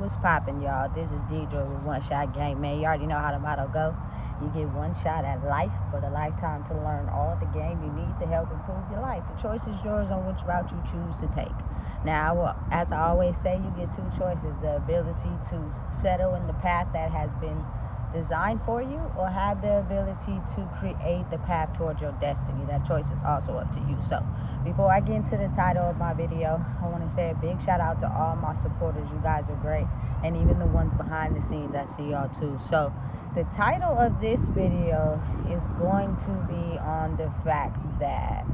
What's poppin', y'all? This is Deidre with One Shot Game. Man, you already know how the motto go. You get one shot at life, but a lifetime to learn all the game you need to help improve your life. The choice is yours on which route you choose to take. Now, as I always say, you get two choices: the ability to settle in the path that has been designed for you, or have the ability to create the path towards your destiny. That choice is also up to you. So before I get into the title of my video, I want to say a big shout out to all my supporters. You guys are great, and even the ones behind the scenes, I see y'all too. So the title of this video is going to be on the fact that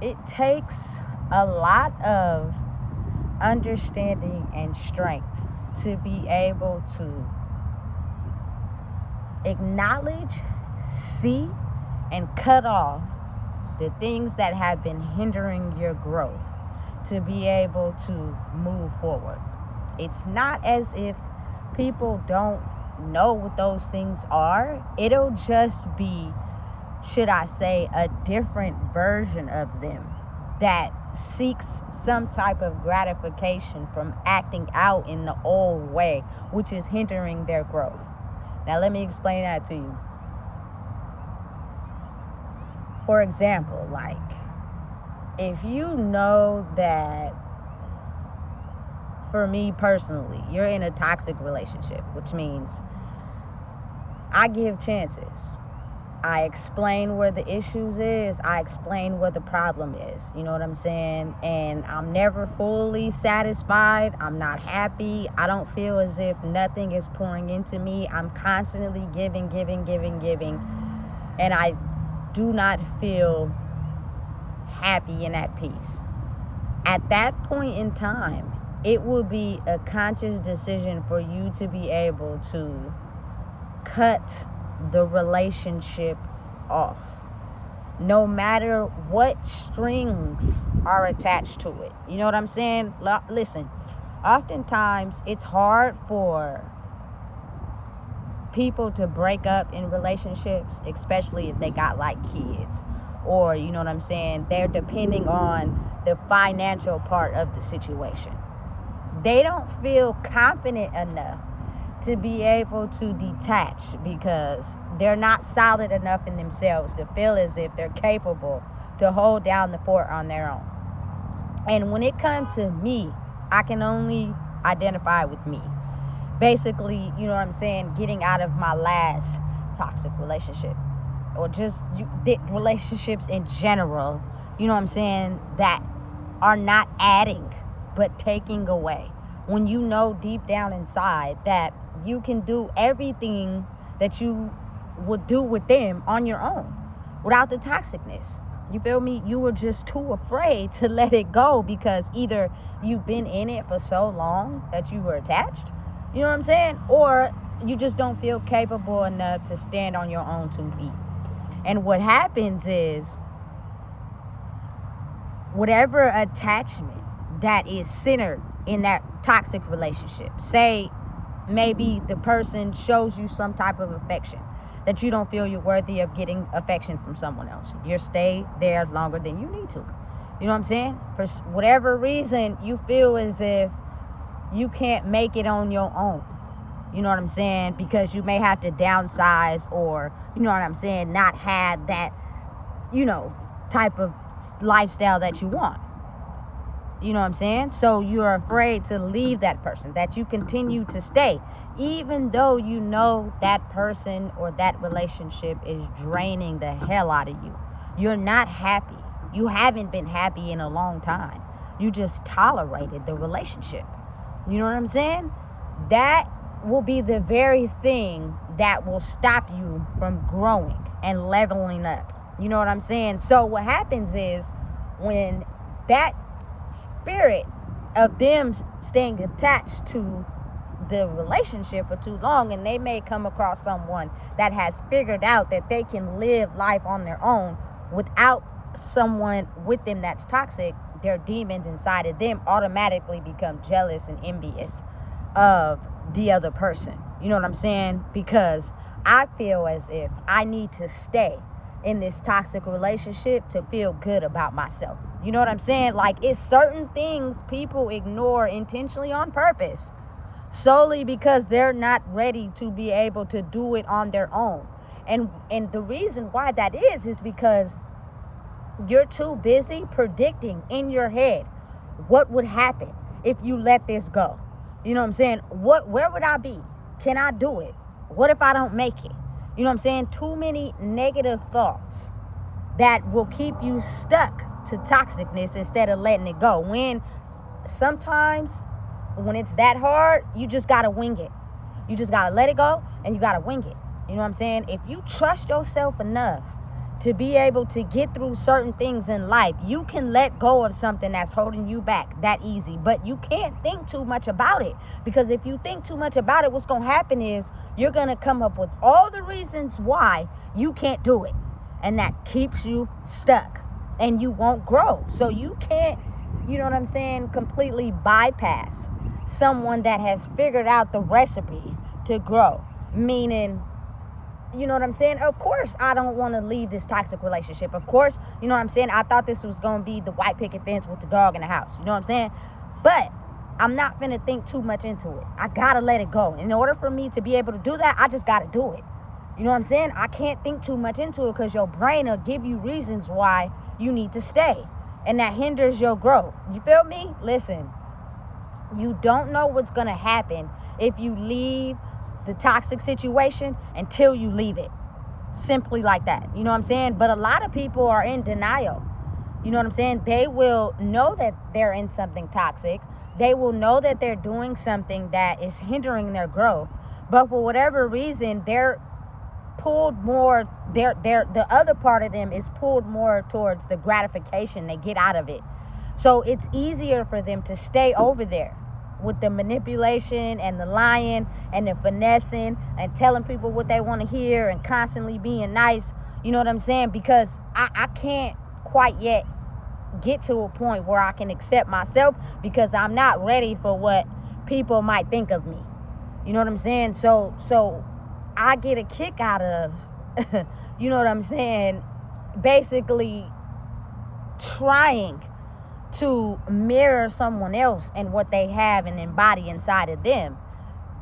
it takes a lot of understanding and strength to be able to acknowledge, see, and cut off the things that have been hindering your growth to be able to move forward. It's not as if people don't know what those things are. It'll just be, should I say, a different version of them that seeks some type of gratification from acting out in the old way, which is hindering their growth. Now, let me explain that to you. For example, like, if you know that, for me personally, you're in a toxic relationship, which means I give chances. I explain where the issues is. I explain where the problem is. You know what I'm saying? And I'm never fully satisfied. I'm not happy. I don't feel as if nothing is pouring into me. I'm constantly giving. And I do not feel happy and at peace. At that point in time, it will be a conscious decision for you to be able to cut the relationship off, no matter what strings are attached to it. You know what I'm saying? Listen, oftentimes it's hard for people to break up in relationships, especially if they got like kids, or, you know what I'm saying, they're depending on the financial part of the situation. They don't feel confident enough to be able to detach because they're not solid enough in themselves to feel as if they're capable to hold down the fort on their own. And when it comes to me, I can only identify with me. Basically, you know what I'm saying, getting out of my last toxic relationship, or just relationships in general, you know what I'm saying, that are not adding but taking away. When you know deep down inside that you can do everything that you would do with them on your own without the toxicness. You feel me? You were just too afraid to let it go because either you've been in it for so long that you were attached, you know what I'm saying? Or you just don't feel capable enough to stand on your own 2 feet. And what happens is, whatever attachment that is centered in that toxic relationship, say maybe the person shows you some type of affection that you don't feel you're worthy of getting affection from someone else. You stay there longer than you need to. You know what I'm saying? For whatever reason, you feel as if you can't make it on your own. You know what I'm saying? Because you may have to downsize, or, you know what I'm saying, not have that, you know, type of lifestyle that you want. You know what I'm saying? So you're afraid to leave that person, that you continue to stay, even though you know that person or that relationship is draining the hell out of you. You're not happy. You haven't been happy in a long time. You just tolerated the relationship. You know what I'm saying? That will be the very thing that will stop you from growing and leveling up. You know what I'm saying? So what happens is, when that spirit of them staying attached to the relationship for too long, and they may come across someone that has figured out that they can live life on their own without someone with them that's toxic, their demons inside of them automatically become jealous and envious of the other person. You know what I'm saying? Because I feel as if I need to stay in this toxic relationship to feel good about myself. You know what I'm saying? Like, it's certain things people ignore intentionally on purpose, solely because they're not ready to be able to do it on their own. And the reason why that is because you're too busy predicting in your head what would happen if you let this go. You know what I'm saying? Where would I be? Can I do it? What if I don't make it? You know what I'm saying? Too many negative thoughts that will keep you stuck to toxicness instead of letting it go. When sometimes when it's that hard, you just gotta wing it. You just gotta let it go and you gotta wing it. You know what I'm saying? If you trust yourself enough to be able to get through certain things in life, you can let go of something that's holding you back that easy. But you can't think too much about it, because if you think too much about it, what's going to happen is you're going to come up with all the reasons why you can't do it, and that keeps you stuck and you won't grow. So you can't, you know what I'm saying, completely bypass someone that has figured out the recipe to grow. Meaning, you know what I'm saying? Of course, I don't want to leave this toxic relationship. Of course, you know what I'm saying? I thought this was going to be the white picket fence with the dog in the house. You know what I'm saying? But I'm not going to think too much into it. I got to let it go. In order for me to be able to do that, I just got to do it. You know what I'm saying? I can't think too much into it, because your brain will give you reasons why you need to stay. And that hinders your growth. You feel me? Listen, you don't know what's going to happen if you leave the toxic situation until you leave it. Simply like that. You know what I'm saying? But a lot of people are in denial. You know what I'm saying? They will know that they're in something toxic. They will know that they're doing something that is hindering their growth. But for whatever reason, they're pulled more, the other part of them is pulled more towards the gratification they get out of it. So it's easier for them to stay over there with the manipulation and the lying and the finessing and telling people what they want to hear and constantly being nice. You know what I'm saying? Because I can't quite yet get to a point where I can accept myself, because I'm not ready for what people might think of me. You know what I'm saying? So I get a kick out of, you know what I'm saying, basically trying to mirror someone else and what they have and embody inside of them,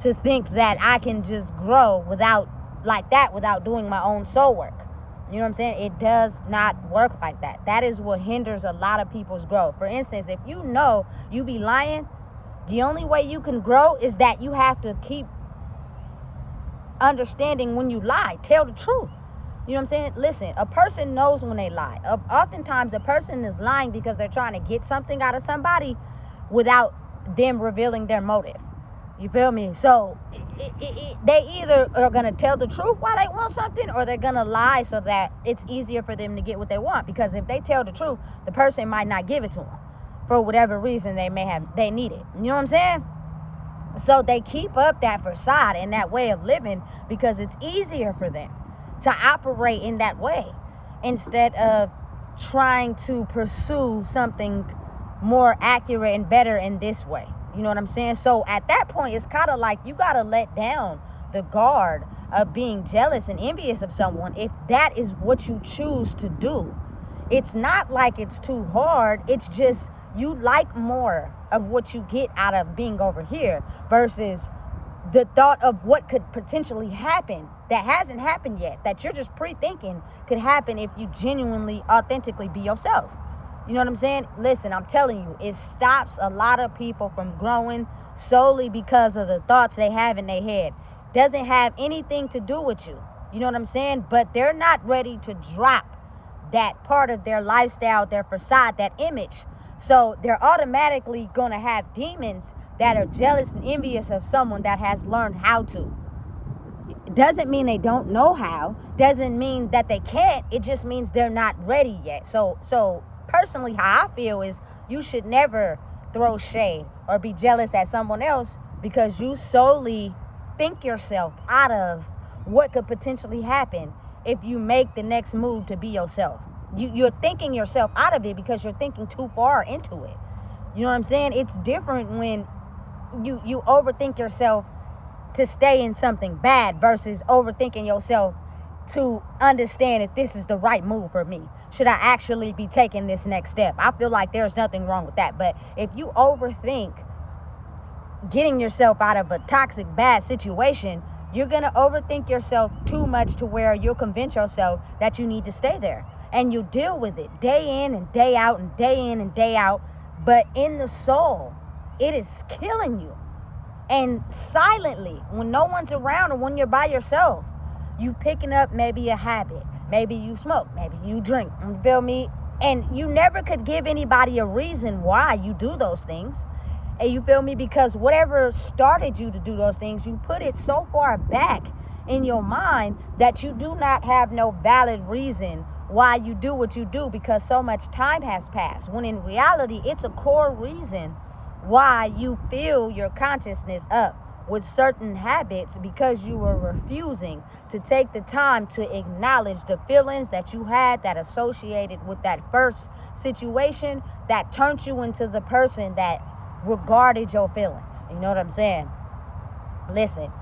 to think that I can just grow without doing my own soul work. You know what I'm saying? It does not work like that. That is what hinders a lot of people's growth. For instance, if you know you be lying, the only way you can grow is that you have to keep understanding when you lie. Tell the truth. You know what I'm saying? Listen, a person knows when they lie. Oftentimes, a person is lying because they're trying to get something out of somebody without them revealing their motive. You feel me? So they either are going to tell the truth why they want something, or they're going to lie so that it's easier for them to get what they want. Because if they tell the truth, the person might not give it to them for whatever reason they need it. You know what I'm saying? So they keep up that facade and that way of living because it's easier for them to operate in that way, instead of trying to pursue something more accurate and better in this way. You know what I'm saying? So at that point, it's kind of like you got to let down the guard of being jealous and envious of someone if that is what you choose to do. It's not like it's too hard. It's just you like more of what you get out of being over here versus the thought of what could potentially happen that hasn't happened yet, that you're just pre-thinking could happen if you genuinely, authentically be yourself. You know what I'm saying? Listen, I'm telling you, it stops a lot of people from growing solely because of the thoughts they have in their head. Doesn't have anything to do with you. You know what I'm saying? But they're not ready to drop that part of their lifestyle, their facade, that image. So they're automatically going to have demons that are jealous and envious of someone that has learned how to. It doesn't mean they don't know how. Doesn't mean that they can't. It just means they're not ready yet. So personally, how I feel is you should never throw shade or be jealous at someone else because you solely think yourself out of what could potentially happen if you make the next move to be yourself. You're thinking yourself out of it because you're thinking too far into it. You know what I'm saying? It's different when you overthink yourself to stay in something bad versus overthinking yourself to understand if this is the right move for me. Should I actually be taking this next step? I feel like there's nothing wrong with that. But if you overthink getting yourself out of a toxic, bad situation, you're going to overthink yourself too much to where you'll convince yourself that you need to stay there. And you deal with it day in and day out and day in and day out. But in the soul, it is killing you. And silently, when no one's around or when you're by yourself, you picking up maybe a habit. Maybe you smoke. Maybe you drink. You feel me? And you never could give anybody a reason why you do those things. And you feel me? Because whatever started you to do those things, you put it so far back in your mind that you do not have no valid reason why you do what you do, because so much time has passed. When in reality, it's a core reason why you fill your consciousness up with certain habits, because you were refusing to take the time to acknowledge the feelings that you had that associated with that first situation that turned you into the person that regarded your feelings. You know what I'm saying? Listen,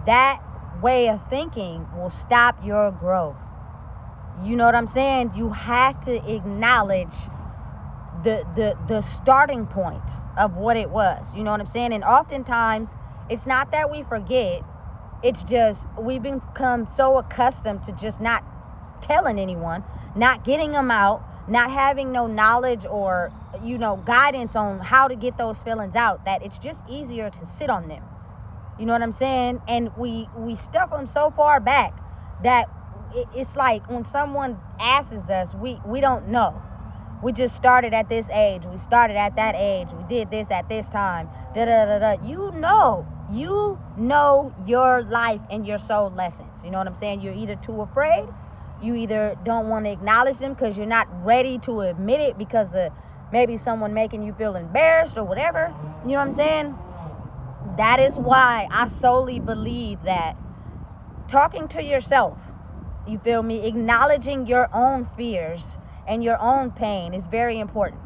that way of thinking will stop your growth. You know what I'm saying? You have to acknowledge the starting point of what it was. You know what I'm saying? And oftentimes, it's not that we forget. It's just we've become so accustomed to just not telling anyone, not getting them out, not having no knowledge or, guidance on how to get those feelings out, that it's just easier to sit on them. You know what I'm saying? And we stuff them so far back that it's like when someone asks us, we don't know. We just started at this age. We started at that age. We did this at this time. You know your life and your soul lessons. You know what I'm saying? You're either too afraid. You either don't want to acknowledge them because you're not ready to admit it because of maybe someone making you feel embarrassed or whatever. You know what I'm saying? That is why I solely believe that talking to yourself, you feel me, acknowledging your own fears and your own pain is very important.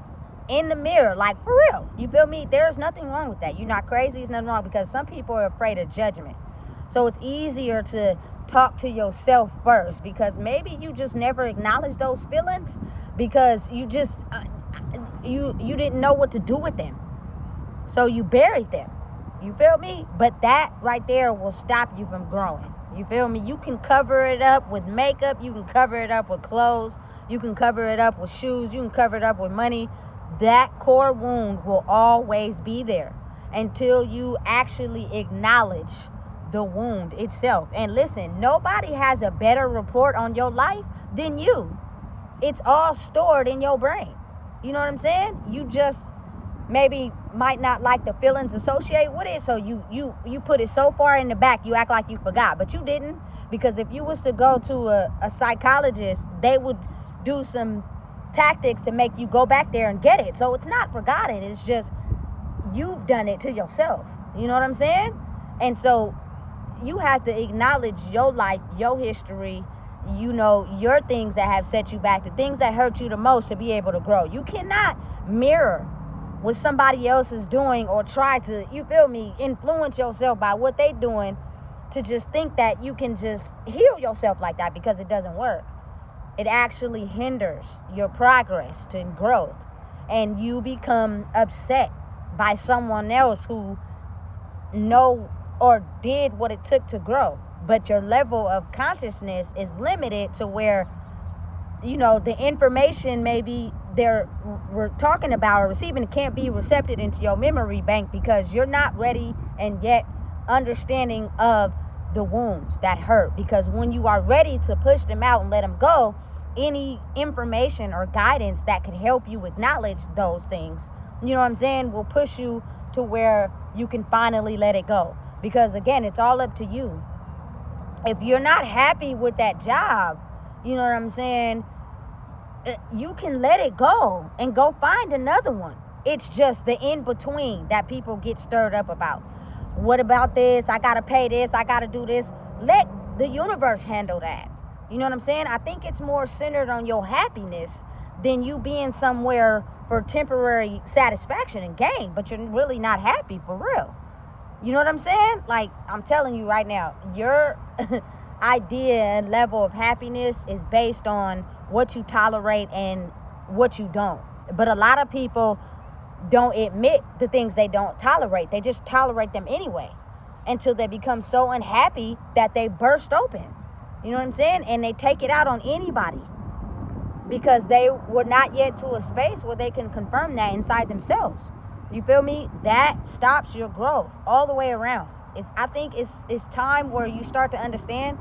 In the mirror, like for real, you feel me? There's nothing wrong with that. You're not crazy, it's nothing wrong, because some people are afraid of judgment. So it's easier to talk to yourself first, because maybe you just never acknowledge those feelings because you just you didn't know what to do with them, so you buried them. You feel me? But that right there will stop you from growing. You feel me? You can cover it up with makeup, you can cover it up with clothes, you can cover it up with shoes, you can cover it up with money. That core wound will always be there until you actually acknowledge the wound itself. And listen, nobody has a better report on your life than you. It's all stored in your brain. You know what I'm saying? You just maybe might not like the feelings associated with it, so you put it so far in the back, you act like you forgot, but you didn't. Because if you was to go to a psychologist, they would do some tactics to make you go back there and get it. So it's not forgotten, it's just you've done it to yourself. You know what I'm saying? And so you have to acknowledge your life, your history, your things that have set you back, the things that hurt you the most, to be able to grow. You cannot mirror what somebody else is doing or try to, you feel me, influence yourself by what they doing to just think that you can just heal yourself like that, because it doesn't work. It actually hinders your progress to growth, and you become upset by someone else who know or did what it took to grow. But your level of consciousness is limited to where, the information maybe we're talking about or receiving, it can't be recepted into your memory bank because you're not ready and yet understanding of the wounds that hurt. Because when you are ready to push them out and let them go, any information or guidance that could help you acknowledge those things, you know what I'm saying, will push you to where you can finally let it go. Because again, it's all up to you. If you're not happy with that job, you know what I'm saying, you can let it go and go find another one. It's just the in between that people get stirred up about. What about this? I gotta pay this, I gotta do this. Let the universe handle that. You know what I'm saying? I think it's more centered on your happiness than you being somewhere for temporary satisfaction and gain, but you're really not happy for real. You know what I'm saying? Like, I'm telling you right now, idea and level of happiness is based on what you tolerate and what you don't. But a lot of people don't admit the things they don't tolerate. They just tolerate them anyway until they become so unhappy that they burst open. You know what I'm saying? And they take it out on anybody because they were not yet to a space where they can confirm that inside themselves. You feel me? That stops your growth all the way around. I think it's time where you start to understand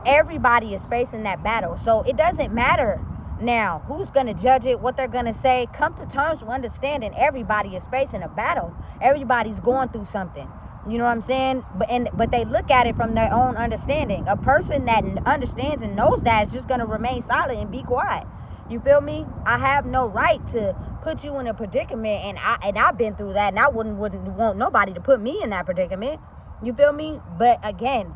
everybody is facing that battle. So it doesn't matter now who's going to judge it, what they're going to say. Come to terms with understanding everybody is facing a battle. Everybody's going through something. You know what I'm saying? But they look at it from their own understanding. A person that understands and knows that is just going to remain silent and be quiet. You feel me? I have no right to put you in a predicament, and I've been through that, and I wouldn't want nobody to put me in that predicament. You feel me? But again,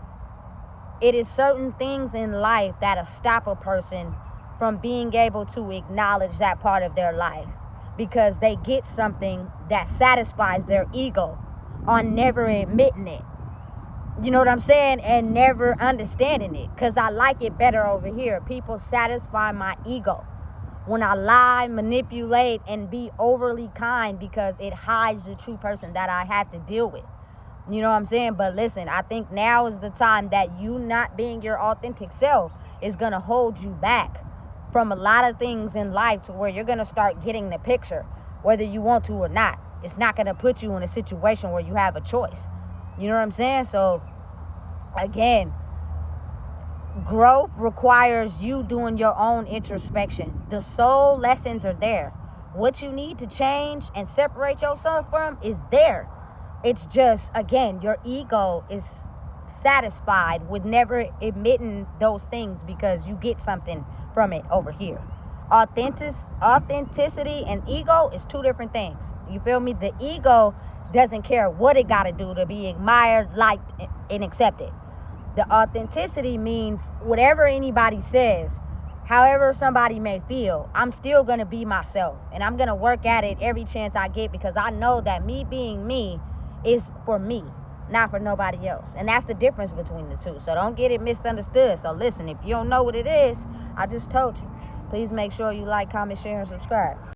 it is certain things in life that'll stop a person from being able to acknowledge that part of their life because they get something that satisfies their ego on never admitting it. You know what I'm saying? And never understanding it, because I like it better over here. People satisfy my ego when I lie, manipulate, and be overly kind because it hides the true person that I have to deal with. You know what I'm saying? But listen, I think now is the time that you not being your authentic self is going to hold you back from a lot of things in life, to where you're going to start getting the picture, whether you want to or not. It's not going to put you in a situation where you have a choice. You know what I'm saying? So again, growth requires you doing your own introspection. The soul lessons are there. What you need to change and separate yourself from is there. It's just, again, your ego is satisfied with never admitting those things because you get something from it over here. Authenticity and ego is two different things. You feel me? The ego doesn't care what it got to do to be admired, liked, and accepted. The authenticity means whatever anybody says, however somebody may feel, I'm still going to be myself. And I'm going to work at it every chance I get, because I know that me being me is for me, not for nobody else. And that's the difference between the two. So don't get it misunderstood. So listen, if you don't know what it is, I just told you. Please make sure you like, comment, share, and subscribe.